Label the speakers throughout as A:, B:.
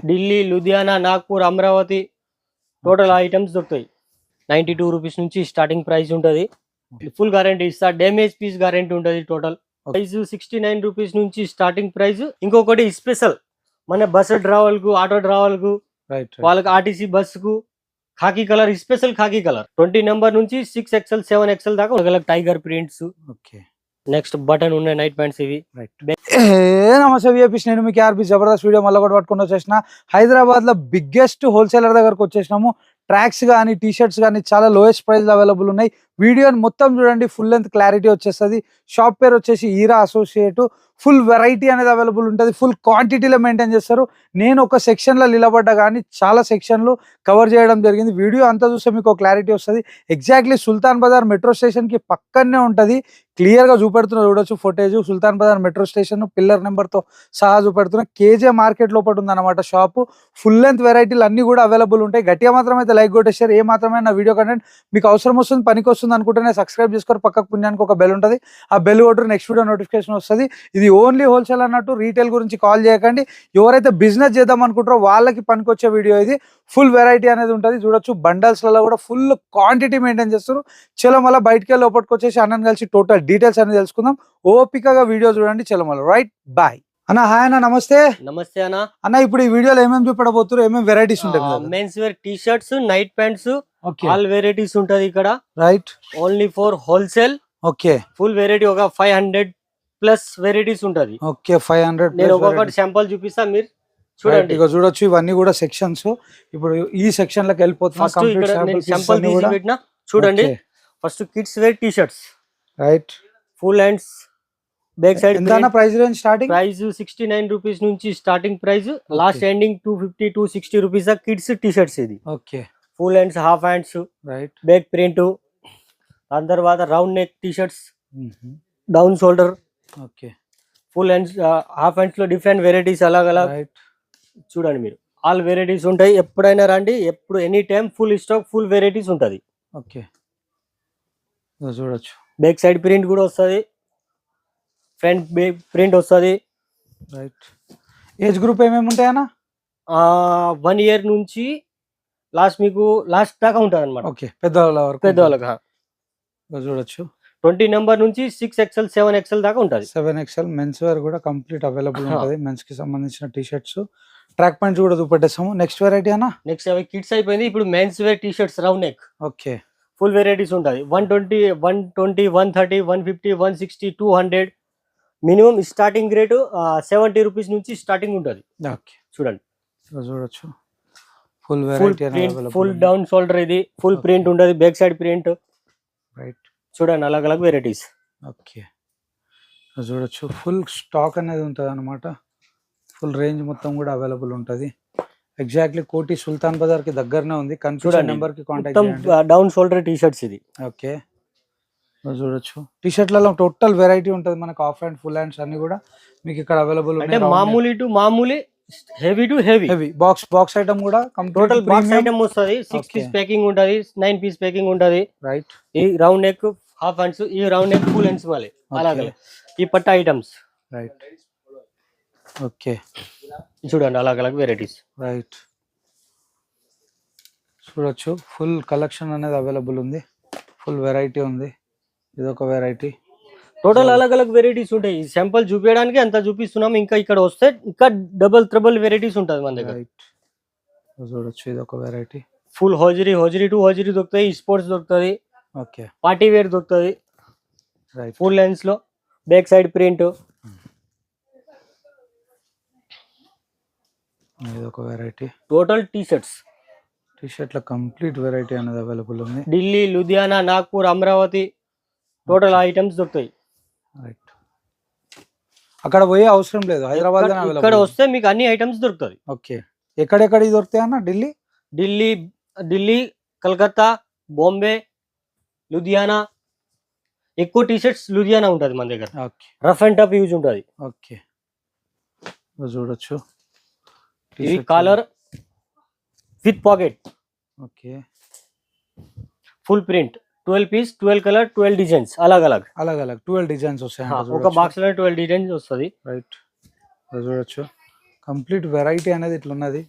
A: Delhi, Ludhiana, Nagpur, Amaravati total items దొరుకుతాయి. 92 rupees నుంచి starting price ఉంటుంది. ఫుల్ గ్యారంటీ ఇస్తా. డ్యామేజ్ పీస్ గ్యారంటీ ఉంటుంది. టోటల్ ప్రైస్ 69 రూపీస్ నుంచి స్టార్టింగ్ ప్రైస్. ఇంకొకటి స్పెషల్ మన బస్ డ్రావెల్కు, ఆటో డ్రావెల్కు, వాళ్ళకి ఆర్టీసీ బస్సుకు khaki colour, special khaki colour 20 number నుంచి 6XL 7XL దాకా ఒకవేళ tiger prints. Okay, next button ఉన్నాయి నైట్ ప్యాంట్స్ ఇవి.
B: నమస్తే విఐపీస్, నేను మీకు ఆర్బీ జబర్దస్త్ వీడియో మళ్ళీ కూడా పట్టుకుని వచ్చేసిన. హైదరాబాద్ లో బిగ్గెస్ట్ హోల్సేలర్ దగ్గరకు వచ్చేసినాము. ట్రాక్స్ కానీ టీ షర్ట్స్ కానీ చాలా లోయెస్ట్ ప్రైస్ అవైలబుల్ ఉన్నాయి. వీడియోని మొత్తం చూడండి, ఫుల్ లెంత్ క్లారిటీ వచ్చేస్తుంది. షాప్ పేరు వచ్చేసి ఈరా అసోసియేట్. ఫుల్ వెరైటీ అనేది అవైలబుల్ ఉంటుంది. ఫుల్ క్వాంటిటీలో మెయింటైన్ చేస్తారు. నేను ఒక సెక్షన్లో నిలబడ్డా కానీ చాలా సెక్షన్లు కవర్ చేయడం జరిగింది. వీడియో అంతా చూస్తే మీకు క్లారిటీ వస్తుంది. ఎగ్జాక్ట్లీ సుల్తాన్ బజార్ మెట్రో స్టేషన్కి పక్కనే ఉంటుంది. క్లియర్గా చూపెడుతున్నా, చూడొచ్చు ఫుటేజ్. సుల్తాన్ బజార్ మెట్రో స్టేషన్ పిల్లర్ నెంబర్తో సహా చూపెడుతున్నా. కేజే మార్కెట్ లోపల ఉందన్నమాట షాపు. ఫుల్ లెంత్ వెరైటీలు అన్నీ కూడా అవైలబుల్ ఉంటాయి. గట్టిగా మాత్రం అయితే లైక్ కొట్టేసారు. ఏ మాత్రమే నా వీడియో కంటెంట్ మీకు అవసరం వస్తుంది, పనికి వస్తుంది అనుకుంటేనే సబ్స్క్రైబ్ చేసుకోరు. పక్కకు పుణ్యానికి ఒక బెల్ ఉంటుంది, ఆ బెల్ కొట్టరు, నెక్స్ట్ వీడియో నోటిఫికేషన్ వస్తుంది. ఇది ఓన్లీ హోల్సేల్ అన్నట్టు, రీటైల్ గురించి కాల్ చేయకండి. ఎవరైతే బిజినెస్ చేద్దాం అనుకుంటారో వాళ్ళకి పనికొచ్చే వీడియో ఇది. ఫుల్ వెరైటీ అనేది ఉంటుంది. చూడొచ్చు బండల్స్లలో కూడా ఫుల్ క్వాంటిటీ మెయింటైన్ చేస్తారు. చలో మళ్ళీ బయటకి వెళ్ళి లోపలికి వచ్చేసి అన్నని కలిసి టోటల్ డీటెయిల్స్ అనేది తెలుసుకుందాం. ఓపికగా వీడియో చూడండి. చలో మళ్ళీ రైట్ బాయ్. అన్న హాయ్ అన్న, నమస్తే.
A: నమస్తే అన్న.
B: అన్న ఇప్పుడు ఈ వీడియోలో ఏమేమి చూపెడబోతున్నారు, ఏమేమి వెరైటీస్ ఉంటాయి?
A: Men's wear T shirts, night pants, all varieties ఉంటది ఇక్కడ.
B: Right,
A: only for wholesale.
B: Okay,
A: full variety ఒక 500 ప్లస్ వెరైటీస్ ఉంటది.
B: ఓకే, 500.
A: నేను ఒక్కొక్కటి శాంపుల్ చూపిస్తా, మీరు చూడండి.
B: ఇక చూడొచ్చు, ఇవన్నీ కూడా సెక్షన్స్. ఇప్పుడు ఈ సెక్షన్ లోకి వెళ్ళిపోతున్నా.
A: చూడండి, first kids wear T shirts.
B: Right,
A: full hands, back side.
B: ఎంత price range starting?
A: Price 69 rupees నుంచి starting price. Last ending 250 260 rupees kids T shirts ఇది.
B: Okay,
A: full hands, half hands,
B: right,
A: back print. దాని తర్వాత round neck T shirts, down shoulder.
B: Okay,
A: full hands, half hands లో different varieties అలాగ్ అలాగ్. చూడండి మీరు, all varieties ఉంటాయి. ఎప్పుడైనా రండి, ఎప్పుడు any time full stock, full varieties ఉంటది.
B: ఓకే, చూడొచ్చు.
A: బ్యాక్ సైడ్ ప్రింట్ కూడా వస్తుంది, ఫ్రంట్ బ్యాక్ ప్రింట్ వస్తుంది.
B: రైట్, ఏజ్ గ్రూప్ ఏమేమి ఉంటాయన్నా?
A: 1 year నుంచి మీకు లాస్ట్ దాకా ఉంటుంది అనమాట.
B: ఓకే, పెద్దవాళ్ళకి చూడొచ్చు.
A: 20 నెంబర్ నుంచి 6XL 7XL దాకా ఉంటుంది.
B: 7XL మెన్స్ వేర్ కూడా కంప్లీట్ అవైలబుల్ ఉంటుంది. మెన్స్ కి సంబంధించిన టీ షర్ట్స్, ట్రాక్ ప్యాంట్స్ కూడా చూపెట్టేసాము. నెక్స్ట్ వెరైటీ అన్న?
A: నెక్స్ట్ అవి కిడ్స్ అయిపోయింది. ఇప్పుడు men's wear T shirts round neck.
B: Okay,
A: full varieties ఉంటుంది. 120 120 130 150 160 200. మినిమం స్టార్టింగ్ రేటు 70 రూపీస్ నుంచి స్టార్టింగ్ ఉంటుంది.
B: ఓకే,
A: చూడండి,
B: చూడొచ్చు. Full variety,
A: full down shoulder ఇది. ఫుల్ ప్రింట్ ఉంటుంది, బ్యాక్ సైడ్ ప్రింట్.
B: రైట్,
A: చూడండి అలాగ్ అలాగ్ వెరైటీస్.
B: ఓకే, చూడొచ్చు. ఫుల్ స్టాక్ అనేది ఉంటుంది అనమాట. ఫుల్ రేంజ్ మొత్తం కూడా అవైలబుల్ ఉంటుంది. ఎగ్జాక్ట్లీ కోటి సుల్తాన్ బజార్ కి దగ్గరనే ఉంది. కన్ఫ్యూజన్ నెంబర్ కి కాంటాక్ట్ చేయండి.
A: డౌన్ షోల్డర్ టీ షర్ట్స్ ఇది.
B: ఓకే, చూడొచ్చు. టీ షర్ట్లలో టోటల్ వెరైటీ ఉంటుంది మనకు. హాఫ్ హ్యాండ్, ఫుల్ హ్యాండ్స్ అన్ని కూడా మీకు ఇక్కడ అవైలబుల్ ఉన్నాయి.
A: మామూలు టు మామూలు, heavy to heavy.
B: Box item కూడా
A: టోటల్ బాక్స్ ఐటమ్ వస్తుంది. 6 పీస్ ప్యాకింగ్ ఉంటది, 9 పీస్ ప్యాకింగ్ ఉంటది.
B: రైట్,
A: ఈ రౌండ్ నెక్, హాఫ్ హ్యాండ్స్, ఈ రౌండ్ నెక్, ఫుల్ హ్యాండ్స్ మళ్ళీ అలాగే ఈ పట్ట ఐటమ్స్.
B: రైట్, ఓకే,
A: చూడండి అలాగ్ అలాగ్ వెరైటీస్.
B: రైట్, చూడొచ్చు. ఫుల్ కలెక్షన్ అనేది అవైలబుల్ ఉంది. ఫుల్ వెరైటీ ఉంది. ఇదొక వెరైటీ.
A: టోటల్ అలాగ్ అలాగ్ వెరైటీస్ ఉంటాయి. శాంపుల్ చూపించడానికి అంత చూపిస్తున్నాం. ఇంకా ఇక్కడ వస్తే ఇంకా డబుల్ ట్రిబుల్ వెరైటీస్ ఉంటుంది మన దగ్గర.
B: చూడొచ్చు, ఇదొక variety.
A: Full hosiery to hosiery దొరుకుతాయి. స్పోర్ట్స్ దొరుకుతుంది.
B: ఓకే,
A: పార్టీ వేర్ దొరుకుతుంది.
B: రైట్,
A: ఫుల్ లెన్స్ లో బ్యాక్ సైడ్ ప్రింట్.
B: ఇదొక వెరైటీ.
A: టోటల్ టీ
B: షర్ట్ల కంప్లీట్ వెరైటీ అనేది అవైలబుల్ ఉంది.
A: ఢిల్లీ, లూధియానా, నాగ్పూర్, అమరావతి టోటల్ ఐటమ్స్ దొరుకుతాయి.
B: రైట్, అక్కడ పోయే అవసరం లేదు. హైదరాబాద్
A: ఇక్కడ వస్తే మీకు అన్ని ఐటమ్స్ దొరుకుతుంది.
B: ఓకే, ఎక్కడెక్కడ దొరుకుతాయి అన్న?
A: ఢిల్లీ, కలకత్తా, బాంబే, లూధియానా. ఎక్కువ టీ షర్ట్స్ లూధియానా ఉంటుంది మన దగ్గర. రఫ్ అండ్ టఫ్ యూజ్ ఉంటుంది.
B: ఓకే, చూడొచ్చు.
A: ఇది collar with pocket.
B: Okay,
A: full print, 12 piece, 12 colour, 12 designs అలాగ్ అలాగ్
B: 12 డిజైన్స్ వస్తాయి.
A: ఒక బాక్స్ లో 12 డిజైన్స్ వస్తుంది.
B: రైట్, చూడొచ్చు. కంప్లీట్ వెరైటీ అనేది ఇట్లా ఉన్నది.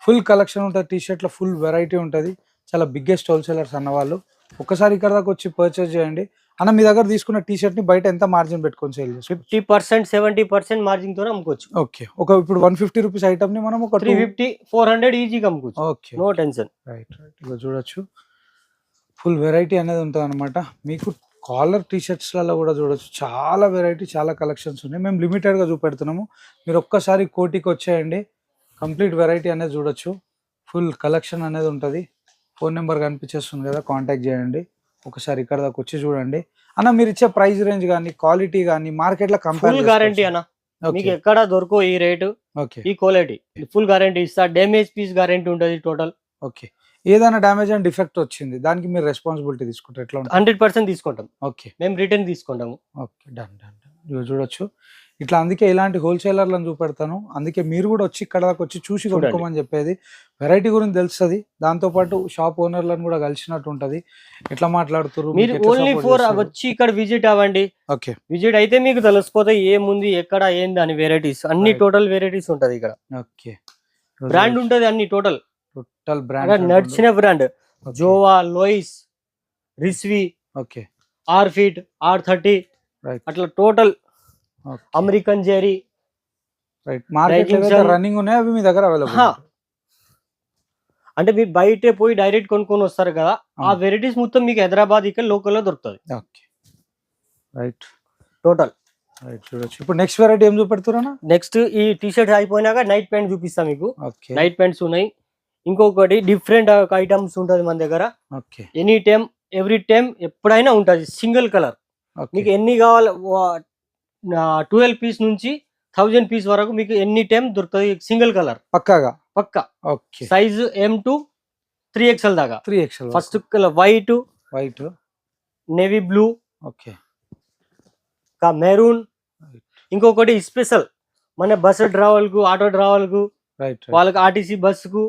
B: ఫుల్ కలెక్షన్ ఉంటుంది, టీ షర్ట్ లో ఫుల్ వెరైటీ ఉంటుంది. చాలా బిగ్గెస్ట్ హోల్సేలర్స్ అన్న వాళ్ళు ఒకసారి ఇక్కడ దాకా వచ్చి పర్చేస్ చేయండి. అన్న మీ దగ్గర తీసుకున్న టీ షర్ట్ ని బయట ఎంత మార్జిన్ పెట్టుకొని సేల్ చేస్తారు?
A: 50% 70% మార్జిన్ తో అమ్ముకోవచ్చు.
B: ఓకే, ఒక ఇప్పుడు 150 రూపీస్ ఐటమ్ ని మనం ఒక
A: 350 400 ఈజీగా అమ్ముకోవచ్చు.
B: Okay,
A: no tension.
B: Right right. ఇక చూడొచ్చు ఫుల్ వెరైటీ అనేది ఉంటుంది అనమాట. మీకు కాలర్ టీ షర్ట్స్లలో కూడా చూడొచ్చు, చాలా వెరైటీ, చాలా కలెక్షన్స్ ఉన్నాయి. మేము లిమిటెడ్గా చూపెడుతున్నాము, మీరు ఒక్కసారి కోటికి వచ్చేయండి, కంప్లీట్ వెరైటీ అనేది చూడొచ్చు. ఫుల్ కలెక్షన్ అనేది ఉంటుంది. ఫోన్ నెంబర్ కనిపించేస్తుంది కదా, కాంటాక్ట్ చేయండి. ఒకసారి ఇక్కడ దాకా వచ్చి చూడండి. అన్న మీరు ఇచ్చే ప్రైస్ రేంజ్ కానీ క్వాలిటీ కానీ మార్కెట్లో కంపేర్
A: ఫుల్ గ్యారంటీ అన్న, మీకు ఎక్కడ దొరకో ఈ రేటు,
B: ఓకే,
A: ఈ క్వాలిటీ ఫుల్ గ్యారంటీ ఇస్తా. డ్యామేజ్ పీస్ గ్యారంటీ ఉంటుంది టోటల్.
B: ఓకే, ఏదైనా డ్యామేజ్ అండ్ డిఫెక్ట్ వచ్చింది దానికి మీరు రెస్పాన్సిబిలిటీ తీసుకుంటారు ఎట్లా ఉంటుంది?
A: 100% తీసుకుంటాం.
B: ఓకే,
A: మేము రిటర్న్ తీసుకుంటాము.
B: Okay, done done done. ఇవి చూడొచ్చు ఇట్లా, అందుకే ఇలాంటి హోల్సేలర్లను చూపెడతాను. అందుకే మీరు కూడా వచ్చి ఇక్కడ దాకా వచ్చి చూసి కొనుక్కోమని చెప్పేది. వెరైటీ గురించి తెలుస్తుంది, దాంతోపాటు షాప్ ఓనర్లను కూడా కలిసినట్టు ఉంటుంది. ఎట్లా మాట్లాడుతారు
A: మీరు ఓన్లీ ఫోర్ వచ్చి ఇక్కడ విజిట్ అవ్వండి.
B: ఓకే,
A: విజిట్ అయితే మీకు తెలిసిపోతాయి ఏముంది ఎక్కడ ఏంది అని. వెరైటీస్ అన్ని టోటల్ వెరైటీస్ ఉంటది ఇక్కడ.
B: ఓకే,
A: బ్రాండ్ ఉంటది అన్ని టోటల్
B: బ్రాండ్,
A: నడిచిన బ్రాండ్ జోవా, లోయిస్, రిస్వి,
B: ఓకే,
A: ఆర్ఫిట్, R30 అట్లా టోటల్. అమెరికన్ జెరీ
B: రైట్. మార్కెట్ రన్నింగ్ ఉన్నాయి, అవి మీ దగ్గర అవైలబుల్.
A: అంటే మీరు బయటే పోయి డైరెక్ట్ కొనుక్కొని వస్తారు కదా, ఆ వెరైటీస్ మొత్తం మీకు హైదరాబాద్ ఇక్కడ లోకల్లో దొరుకుతుంది.
B: Okay, right,
A: total
B: right. చూడొచ్చు ఇప్పుడు నెక్స్ట్ వెరైటీ ఏం చూపెడుతున్నా?
A: నెక్స్ట్ ఈ టీ షర్ట్ అయిపోయినాక నైట్ ప్యాంట్ చూపిస్తా మీకు.
B: ఓకే,
A: నైట్ ప్యాంట్స్ ఉన్నాయి. ఇంకొకటి డిఫరెంట్ ఐటమ్స్ ఉంటది మన దగ్గర.
B: Okay,
A: any time every time ఎప్పుడైనా ఉంటది. సింగిల్ కలర్ మీకు ఎన్ని కావాలి, 12 పీస్ నుంచి 1000 పీస్ వరకు మీకు ఎనీ టైం దొరుకుతుంది. సింగిల్ కలర్
B: పక్కాగా
A: పక్కా.
B: Okay,
A: size M to 3XL దాకా.
B: 3XL.
A: First colour white, navy blue,
B: okay,
A: maroon. ఇంకొకటి స్పెషల్ మన బస్ డ్రావెల్కు, ఆటో డ్రావెల్కు, వాళ్ళకి ఆర్టీసీ బస్సుకు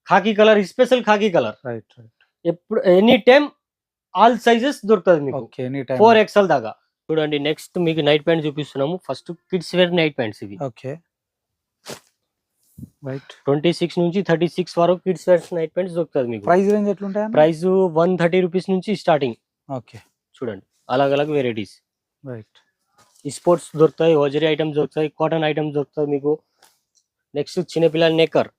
A: khaki colour, special khaki colour.
B: Right right.
A: ఎప్పుడు ఎనీ టైం ఆల్ సైజెస్ దొరుకుతుంది మీకు.
B: ఓకే, ఎనీ టైం
A: 4XL దాకా. చూడండి నెక్స్ట్ మీకు నైట్ ప్యాంట్ చూపిస్తున్నాము. First kids wear night pants ఇవి.
B: Okay, right.
A: 26 నుంచి 36 వరకు కిడ్స్ వేర్ నైట్ ప్యాంట్స్ దొరుకుతుంది మీకు.
B: ప్రైస్ రేంజ్ ఎట్లుంటాయి?
A: ప్రైస్ 130 రూపీస్ నుంచి స్టార్టింగ్.
B: ఓకే,
A: చూడండి అలగ్ అలగ్ వెరైటీస్.
B: రైట్.
A: స్పోర్ట్స్ దొరుకుతాయి, హోజరీ ఐటమ్స్ దొరుకుతాయి, కాటన్ ఐటమ్స్ దొరుకుతాయి మీకు. నెక్స్ట్ చిన్నపిల్లల నెక్కర్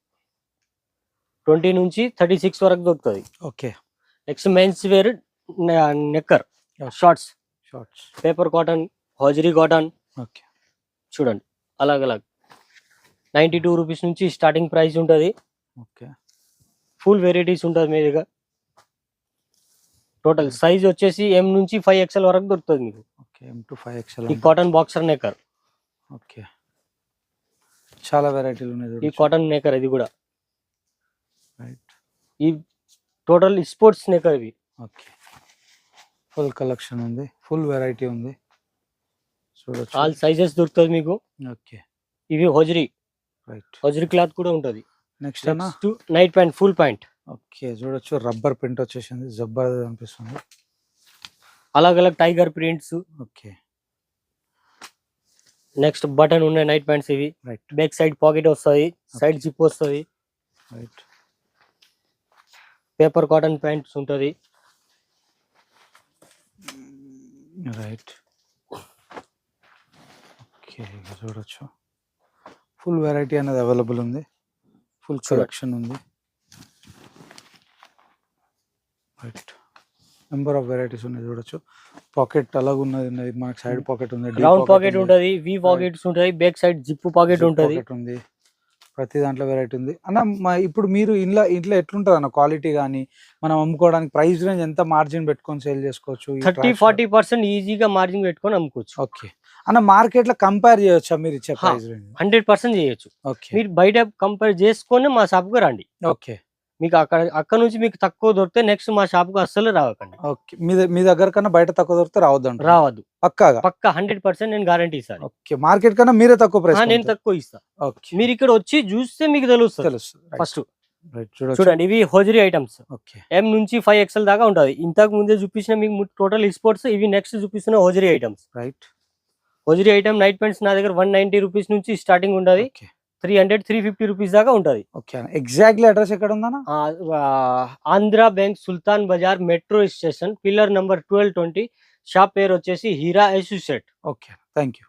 A: 20 నుంచి 36 వరకు దొరుకుతుంది.
B: Okay,
A: next men's wear nicker shorts, paper cotton, hosiery cotton.
B: Okay,
A: చూడండి అలగ్ అలగ్ 92 రూపీస్ నుంచి స్టార్టింగ్ ప్రైస్ ఉంటుంది.
B: ఓకే,
A: ఫుల్ వెరైటీస్ ఉంటుంది మీ దగ్గర. టోటల్ సైజ్ వచ్చేసి M నుంచి 5XL వరకు దొరుకుతుంది మీకు.
B: Okay, M to 5XL.
A: ఈ కాటన్ బాక్సర్ నెక్కర్.
B: ఓకే, చాలా వెరైటీలు ఉన్నాయి.
A: ఈ కాటన్ నెక్కర్ ఇది కూడా.
B: రైట్.
A: ఈ టోటల్ స్పోర్ట్స్ నెక్కర్ ఇవి.
B: ఓకే, ఫుల్ కలెక్షన్ ఉంది, ఫుల్ వెరైటీ ఉంది. చూడొచ్చు
A: ఆల్ సైజెస్ దొరుకుతుంది మీకు.
B: ఓకే,
A: ఇవి హోజరీ,
B: రైట్.
A: హోజరీ క్లాత్ కూడా ఉంటుంది.
B: Next
A: night pant full pant.
B: Okay, చూడొచ్చు రబ్బర్ ప్రింట్ వచ్చేసింది, జబర్దస్త్ అనిపిస్తుంది.
A: అలగ్ అలగ్ tiger prints.
B: Okay,
A: next button ఉన్న నైట్ ప్యాంట్స్ ఇవి.
B: రైట్.
A: బ్యాక్ సైడ్ పాకెట్ వస్తుంది, సైడ్ జిప్ వస్తుంది.
B: రైట్.
A: పేపర్ కాటన్ ప్యాంట్స్ ఉంటుంది.
B: రైట్. ఓకే, చూడొచ్చు ఫుల్ వెరైటీ అనేది అవైలబుల్ ఉంది, ఫుల్ కలెక్షన్ ఉంది. రైట్. నెంబర్ ఆఫ్ వెరైటీస్ ఉన్నాయి చూడొచ్చు. పాకెట్ అలాగ ఉన్నది, మనకి సైడ్ పాకెట్ ఉంది,
A: రౌండ్ పాకెట్ ఉంటుంది, వి పాకెట్స్ ఉంటాయి, బ్యాక్ సైడ్ జిప్ పాకెట్ ఉంటుంది.
B: ప్రతి దాంట్లో వెరైటీ ఉంది అన్న. ఇప్పుడు మీరు ఇంట్లో ఎట్లుంటది అన్న క్వాలిటీ కానీ మనం అమ్ముకోవడానికి ప్రైస్ రేంజ్ ఎంత మార్జిన్ పెట్టుకొని సేల్ చేసుకోవచ్చు?
A: 30-40% ఈజీగా మార్జిన్ పెట్టుకొని అమ్ముకోవచ్చు.
B: ఓకే అన్న, మార్కెట్ లో కంపేర్ చేయొచ్చా మీరు ఇచ్చే ప్రైస్ రేంజ్?
A: 100% చేయొచ్చు.
B: ఓకే,
A: మీరు బయట కంపేర్ చేసుకొని మా షాప్ కు రండి.
B: ఓకే,
A: మీకు అక్కడ నుంచి మీకు తక్కువ దొరికితే నెక్స్ట్ మా షాప్ కు అస్సలు రావకండి.
B: ఓకే, మీ దగ్గర కన్నా బయట తక్కువ దొరికితే రావద్దు?
A: రావద్దు,
B: పక్కాగా.
A: పక్కా 100% నేను గ్యారంటీ ఇస్తాను.
B: ఓకే, మార్కెట్ కన్నా మీరే తక్కువ ప్రైస్?
A: నేను తక్కువ ఇస్తా.
B: ఓకే,
A: మీరు ఇక్కడ వచ్చి చూస్తే మీకు తెలుస్తుంది. ఫస్ట్ చూడండి, ఇవి హోజరీ ఐటమ్స్.
B: ఓకే,
A: M నుంచి 5XL దాకా ఉంటది. ఇంతకు ముందే చూపించిన మీకు టోటల్ స్పోర్ట్స్. ఇవి నెక్స్ట్ చూపిస్తున్న hosiery items.
B: Right.
A: Hosiery item night pants నా దగ్గర 190 రూపీస్ నుంచి స్టార్టింగ్ ఉంటది. 300-350 రూపీస్ దాకా ఉంటది.
B: ఓకే, ఎగ్జాక్ట్లీ అడ్రస్ ఎక్కడ ఉందన్న?
A: Andhra Bank Sultan Bazar metro station pillar number 1220. Shop పేరు వచ్చేసి Heera associate.
B: Okay, thank you.